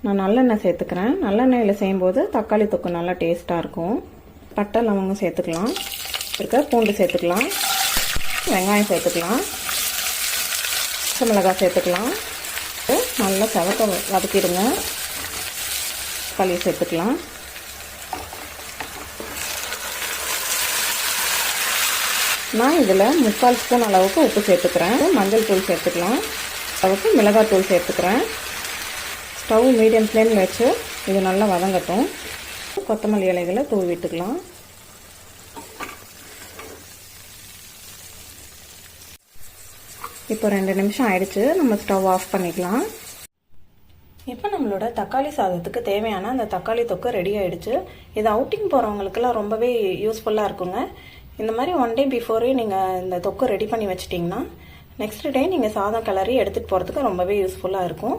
நான் நல்லெண்ணெய் சேர்த்துக்கிறேன். நல்லெண்ணெயில் செய்யும்போது தக்காளி தொக்கு நல்லா டேஸ்ட்டாக இருக்கும். பட்டை லவங்கம் சேர்த்துக்கலாம். பூண்டு சேர்த்துக்கலாம். வெங்காயம் சேர்த்துக்கலாம். பச்சை மிளகாய் சேர்த்துக்கலாம். நல்லா செவக்க வதக்கிடுங்க. தக்காளி சேர்த்துக்கலாம். நான் இதில் 3/4 ஸ்பூன் அளவுக்கு உப்பு சேர்த்துக்கிறேன். மஞ்சள் தூள் சேர்த்துக்கலாம். அளவுக்கு மிளகாய் தூள் சேர்த்துக்கிறேன். ஸ்டவ் மீடியம் ஃப்ளேமில் வச்சு இது நல்லா வதங்கட்டும். கொத்தமல்லி இலைகளை தூவி விட்டுக்கலாம். இப்போ 2 நிமிஷம் ஆயிடுச்சு. நம்ம ஸ்டவ் ஆஃப் பண்ணிக்கலாம். இப்போ நம்மளோட தக்காளி சாதத்துக்கு தேவையான அந்த தக்காளி தொக்கு ரெடி ஆயிடுச்சு. இது அவுட்டிங் போகிறவங்களுக்குலாம் ரொம்பவே யூஸ்ஃபுல்லாக இருக்குங்க. இந்த மாதிரி 1 டே பிஃபோரே நீங்கள் இந்த தொக்கு ரெடி பண்ணி வச்சிட்டிங்கன்னா நெக்ஸ்ட் டே நீங்கள் சாதம் கிளறி எடுத்துகிட்டு போகிறதுக்கு ரொம்பவே யூஸ்ஃபுல்லாக இருக்கும்.